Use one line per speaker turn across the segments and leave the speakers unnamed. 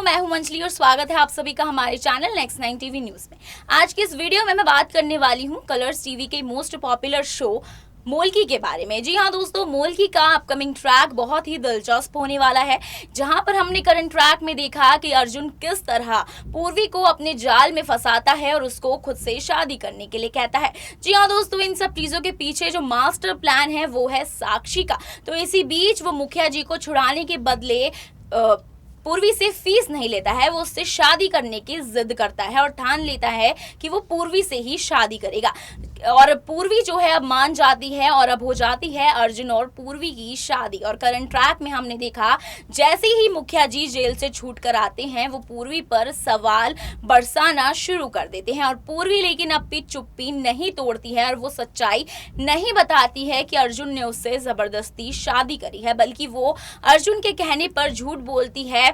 दोस्तों, मैं हूं मंजली और स्वागत है आप सभी का हमारे चैनल नेक्स्ट 9 टीवी न्यूज में। आज की इस वीडियो में मैं बात करने वाली हूं कलर्स टीवी के मोस्ट पॉपुलर शो मोल्की के बारे में। जी हाँ दोस्तों, मोल्की का अपकमिंग ट्रैक बहुत ही दिलचस्प होने वाला है, जहां पर हमने करंट ट्रैक में देखा कि अर्जुन किस तरह पूर्वी को अपने जाल में फंसाता है और उसको खुद से शादी करने के लिए कहता है। जी हाँ दोस्तों, इन सब चीजों के पीछे जो मास्टर प्लान है वो है साक्षी का। तो इसी बीच वो मुखिया जी को छुड़ाने के बदले पूर्वी से फीस नहीं लेता है, वो उससे शादी करने की जिद करता है और ठान लेता है कि वो पूर्वी से ही शादी करेगा। और पूर्वी जो है अब मान जाती है और अब हो जाती है अर्जुन और पूर्वी की शादी। और करंट ट्रैक में हमने देखा जैसे ही मुखिया जी जेल से छूट कर आते हैं वो पूर्वी पर सवाल बरसाना शुरू कर देते हैं। और पूर्वी लेकिन अपनी चुप्पी नहीं तोड़ती है और वो सच्चाई नहीं बताती है कि अर्जुन ने उससे जबरदस्ती शादी करी है, बल्कि वो अर्जुन के कहने पर झूठ बोलती है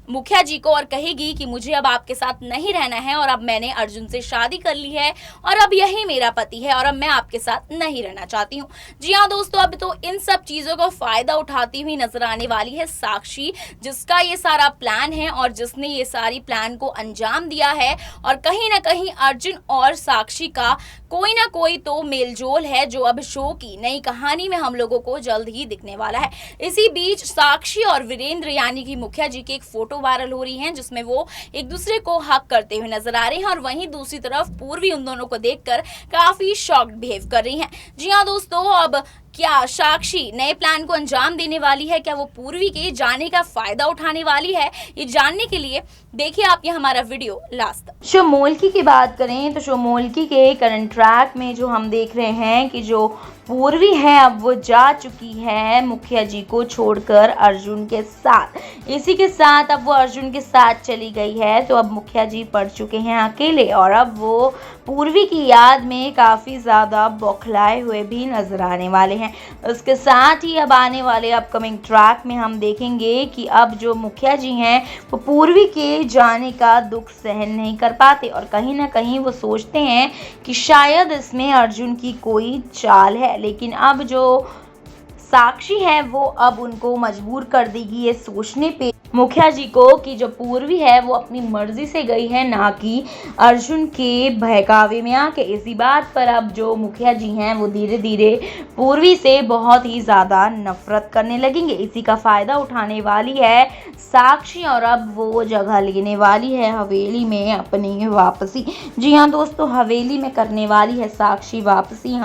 मुखिया जी को और कहेगी कि मुझे अब आपके साथ नहीं रहना है और अब मैंने अर्जुन से शादी कर ली है और अब यही मेरा पति है और अब मैं आपके साथ नहीं रहना चाहती हूँ। जी हाँ दोस्तों, अब तो इन सब चीजों का फायदा उठाती हुई नजर आने वाली है साक्षी, जिसका ये सारा प्लान है और जिसने ये सारी प्लान को अंजाम दिया है। और कहीं ना कहीं अर्जुन और साक्षी का कोई ना कोई तो मेलजोल है, जो अब शो की नई कहानी में हम लोगों को जल्द ही दिखने वाला है। इसी बीच साक्षी और वीरेंद्र यानी कि मुखिया जी की एक फोटो वायरल हो रही है, जिसमें वो एक दूसरे को हक करते हुए नजर आ रहे हैं और वहीं दूसरी तरफ पूर्वी उन दोनों को देखकर काफी शॉक्ड बिहेव कर रही हैं। जी हाँ दोस्तों, अब क्या साक्षी नए प्लान को अंजाम देने वाली है? क्या वो पूर्वी के जाने का फायदा उठाने वाली है? ये जानने के लिए देखिए आप ये हमारा वीडियो लास्ट तक।
शो मोल्की की बात करें तो शो मोल्की के करंट ट्रैक में जो हम देख रहे हैं कि जो पूर्वी है अब वो जा चुकी है मुखिया जी को छोड़कर अर्जुन के साथ। इसी के साथ अब वो अर्जुन के साथ चली गई है, तो अब मुखिया जी पड़ चुके हैं अकेले और अब वो पूर्वी की याद में काफ़ी ज़्यादा बौखलाए हुए भी नजर आने वाले हैं। उसके साथ ही अब आने वाले अपकमिंग ट्रैक में हम देखेंगे कि अब जो मुखिया जी हैं वो पूर्वी के जाने का दुख सहन नहीं कर पाते और कहीं ना कहीं वो सोचते हैं कि शायद इसमें अर्जुन की कोई चाल है। लेकिन अब जो साक्षी है वो अब उनको मजबूर कर देगी ये सोचने पे मुखिया जी को कि जो पूर्वी है वो अपनी मर्जी से गई है, ना कि अर्जुन के बहकावे में आके। इसी बात पर अब जो मुखिया जी हैं वो धीरे धीरे पूर्वी से बहुत ही ज़्यादा नफरत करने लगेंगे। इसी का फ़ायदा उठाने वाली है साक्षी और अब वो जगह लेने वाली है हवेली में अपनी वापसी। जी हाँ दोस्तों, हवेली में करने वाली है साक्षी वापसी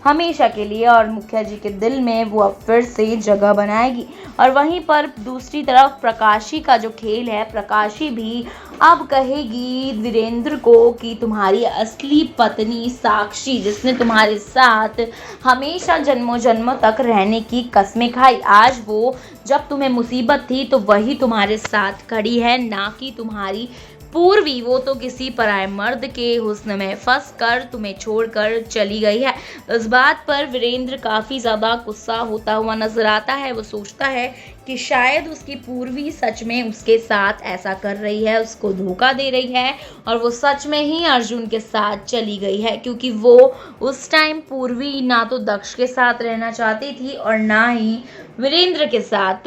हमेशा के लिए और मुखिया जी के दिल में वो अब फिर से जगह बनाएगी। और वहीं पर दूसरी तरफ प्रकाशी का जो खेल है, प्रकाशी भी अब कहेगी वीरेंद्र को कि तुम्हारी असली पत्नी साक्षी, जिसने तुम्हारे साथ हमेशा जन्मों जन्मों तक रहने की कसमें खाई, आज वो जब तुम्हें मुसीबत थी तो वही तुम्हारे साथ खड़ी है, ना कि तुम्हारी पूर्वी। वो तो किसी पराये मर्द के हुस्न में फंस कर तुम्हें छोड़कर चली गई है। इस बात पर वीरेंद्र काफ़ी ज़्यादा गुस्सा होता हुआ नजर आता है। वो सोचता है कि शायद उसकी पूर्वी सच में उसके साथ ऐसा कर रही है, उसको धोखा दे रही है और वो सच में ही अर्जुन के साथ चली गई है, क्योंकि वो उस टाइम पूर्वी ना तो दक्ष के साथ रहना चाहती थी और ना ही वीरेंद्र के साथ।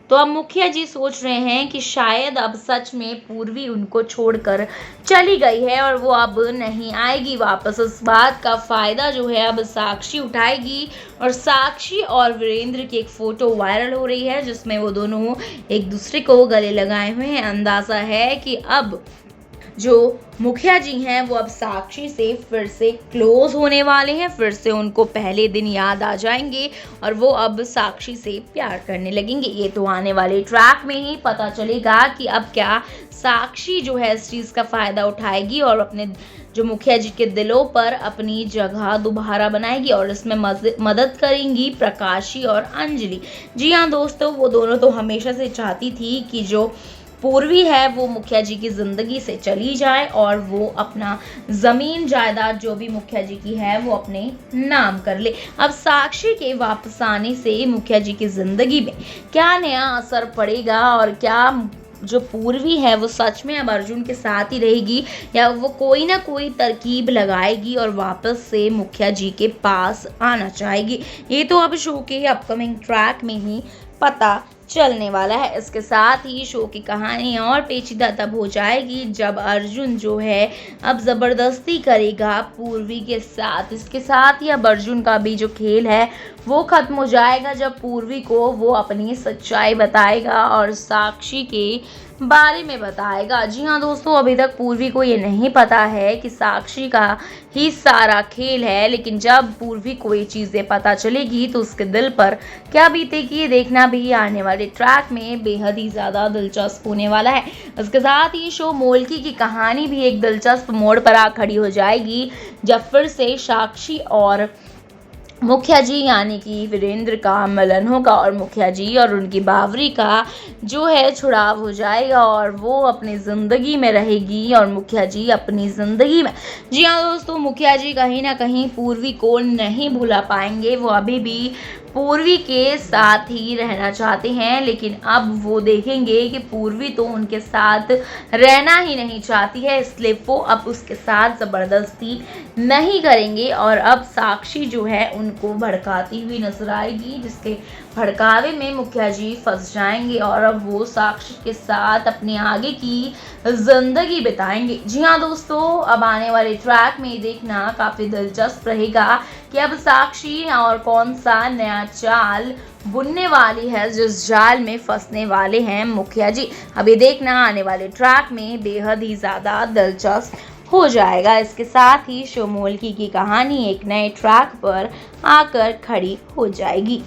तो अब मुखिया जी सोच रहे हैं कि शायद अब सच में पूर्वी उनको छोड़कर चली गई है और वो अब नहीं आएगी वापस। इस बात का फ़ायदा जो है अब साक्षी उठाएगी और साक्षी और वीरेंद्र की एक फ़ोटो वायरल हो रही है, जिसमें वो दोनों एक दूसरे को गले लगाए हुए हैं। अंदाज़ा है कि अब जो मुखिया जी हैं वो अब साक्षी से फिर से क्लोज होने वाले हैं, फिर से उनको पहले दिन याद आ जाएंगे और वो अब साक्षी से प्यार करने लगेंगे। ये तो आने वाले ट्रैक में ही पता चलेगा कि अब क्या साक्षी जो है इस चीज़ का फ़ायदा उठाएगी और अपने जो मुखिया जी के दिलों पर अपनी जगह दोबारा बनाएगी और इसमें मदद करेंगी प्रकाशी और अंजलि। जी हाँ दोस्तों, वो दोनों तो हमेशा से चाहती थी कि जो पूर्वी है वो मुखिया जी की ज़िंदगी से चली जाए और वो अपना ज़मीन जायदाद जो भी मुखिया जी की है वो अपने नाम कर ले। अब साक्षी के वापस आने से मुखिया जी की ज़िंदगी में क्या नया असर पड़ेगा और क्या जो पूर्वी है वो सच में अब अर्जुन के साथ ही रहेगी या वो कोई ना कोई तरकीब लगाएगी और वापस से मुखिया जी के पास आना चाहेगी? ये तो अब शो के अपकमिंग ट्रैक में ही पता चलने वाला है। इसके साथ ही शो की कहानी और पेचीदा तब हो जाएगी जब अर्जुन जो है अब ज़बरदस्ती करेगा पूर्वी के साथ। इसके साथ ही अब अर्जुन का भी जो खेल है वो ख़त्म हो जाएगा जब पूर्वी को वो अपनी सच्चाई बताएगा और साक्षी के बारे में बताएगा। जी हाँ दोस्तों, अभी तक पूर्वी को ये नहीं पता है कि साक्षी का ही सारा खेल है, लेकिन जब पूर्वी को ये चीज़ें पता चलेगी तो उसके दिल पर क्या बीतेगी ये देखना भी आने वाले ट्रैक में बेहद ही ज़्यादा दिलचस्प होने वाला है। इसके साथ ही शो मोल्की की कहानी भी एक दिलचस्प मोड़ पर आ खड़ी हो जाएगी जब फिर से साक्षी और मुखिया जी यानी कि वीरेंद्र का मिलन होगा और मुखिया जी और उनकी बावरी का जो है छुड़ाव हो जाएगा और वो अपनी ज़िंदगी में रहेगी और मुखिया जी अपनी ज़िंदगी में। जी हाँ दोस्तों, मुखिया जी कहीं ना कहीं पूर्वी को नहीं भुला पाएंगे। वो अभी भी पूर्वी के साथ ही रहना चाहते हैं, लेकिन अब वो देखेंगे कि पूर्वी तो उनके साथ रहना ही नहीं चाहती है, इसलिए वो अब उसके साथ ज़बरदस्ती नहीं करेंगे और अब साक्षी जो है उनको भड़काती हुई नजर आएगी, जिसके भड़कावे में मुखिया जी फंस जाएंगे और अब वो साक्षी के साथ अपने आगे की जिंदगी बिताएंगे। जी हाँ दोस्तों, अब आने वाले ट्रैक में देखना काफ़ी दिलचस्प रहेगा कि अब साक्षी और कौन सा नया चाल बुनने वाली है जिस जाल में फंसने वाले हैं मुखिया जी। अभी देखना आने वाले ट्रैक में बेहद ही ज़्यादा दिलचस्प हो जाएगा। इसके साथ ही शो मोल्की की कहानी एक नए ट्रैक पर आकर खड़ी हो जाएगी।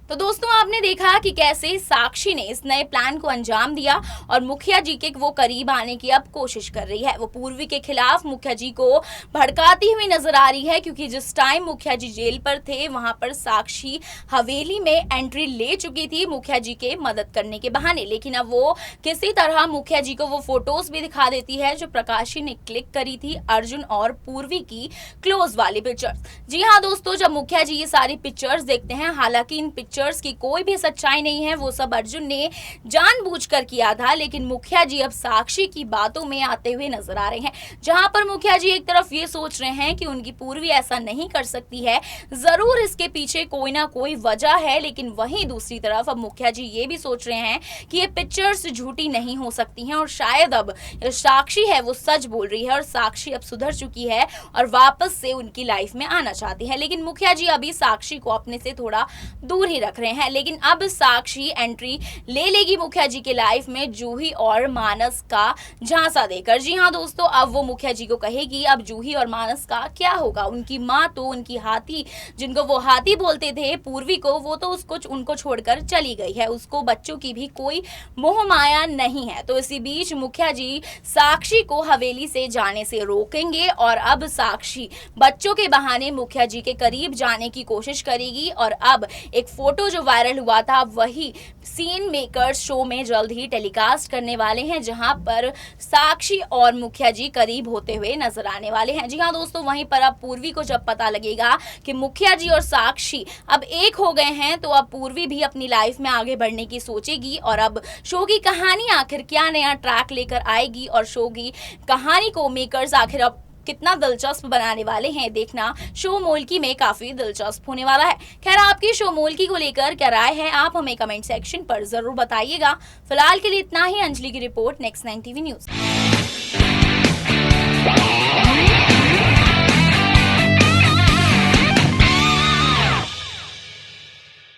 तो दोस्तों, आपने देखा कि कैसे साक्षी ने इस नए प्लान को अंजाम दिया और मुखिया जी के वो करीब आने की अब कोशिश कर रही है। वो पूर्वी के खिलाफ मुखिया जी को भड़काती हुई नजर आ रही है, क्योंकि जिस टाइम मुखिया जी जेल पर थे वहां पर साक्षी हवेली में एंट्री ले चुकी थी मुखिया जी के मदद करने के बहाने। लेकिन अब वो किसी तरह मुखिया जी को वो फोटोज भी दिखा देती है जो प्रकाशी ने क्लिक करी थी अर्जुन और पूर्वी की क्लोज वाली पिक्चर्स। जी हाँ दोस्तों, जब मुखिया जी ये सारी पिक्चर्स देखते हैं, हालांकि इन पिक्चर्स की कोई भी सच्चाई नहीं है, वो सब अर्जुन ने जानबूझकर किया था, लेकिन मुखिया जी अब साक्षी की बातों में आते हुए नजर आ रहे हैं। जहां पर मुखिया जी एक तरफ ये सोच रहे हैं कि उनकी पूर्वी ऐसा नहीं कर सकती है, जरूर इसके पीछे कोई ना कोई वजह है, लेकिन वहीं दूसरी तरफ अब मुखिया जी ये भी सोच रहे हैं कि ये पिक्चर्स झूठी नहीं हो सकती हैं और शायद अब साक्षी है वो सच बोल रही है और साक्षी अब सुधर चुकी है और वापस से उनकी लाइफ में आना चाहती है। लेकिन मुखिया जी अभी साक्षी को अपने से थोड़ा दूर ही रख रहे हैं। लेकिन अब साक्षी एंट्री ले लेगी मुखिया जी के लाइफ में जूही और मानस का झांसा देकर। जी हाँ दोस्तों, अब वो मुखिया जी को कहेगी अब जूही और मानस का क्या होगा। उनकी माँ तो उनकी हाथी, जिनको वो हाथी बोलते थे पूर्वी को, वो तो उनको छोड़कर चली गई है, उसको बच्चों की भी कोई मोह माया नहीं है। तो इसी बीच मुखिया जी साक्षी को हवेली से जाने से रोकेंगे और अब साक्षी बच्चों के बहाने मुखिया जी के करीब जाने की कोशिश करेगी और अब एक फोटो जो वायरल हुआ था वही सीन मेकर्स शो में जल्द ही टेलीकास्ट करने वाले हैं, जहां पर साक्षी और मुखिया जी करीब होते हुए नजर आने वाले हैं। जी हाँ दोस्तों, वहीं पर अब पूर्वी को जब पता लगेगा कि मुखिया जी और साक्षी अब एक हो गए हैं, तो अब पूर्वी भी अपनी लाइफ में आगे बढ़ने की सोचेगी और अब शो की कहानी आखिर क्या नया ट्रैक लेकर आएगी और शो की कहानी को मेकर्स आखिर अब कितना दिलचस्प बनाने वाले हैं, देखना शो मोल्की में काफी दिलचस्प होने वाला है। खैर, आपकी शो मोल्की को लेकर क्या राय है, आप हमें कमेंट सेक्शन पर जरूर बताइएगा। फिलहाल के लिए इतना ही। अंजलि की रिपोर्ट, नेक्स्ट 9 टीवी न्यूज।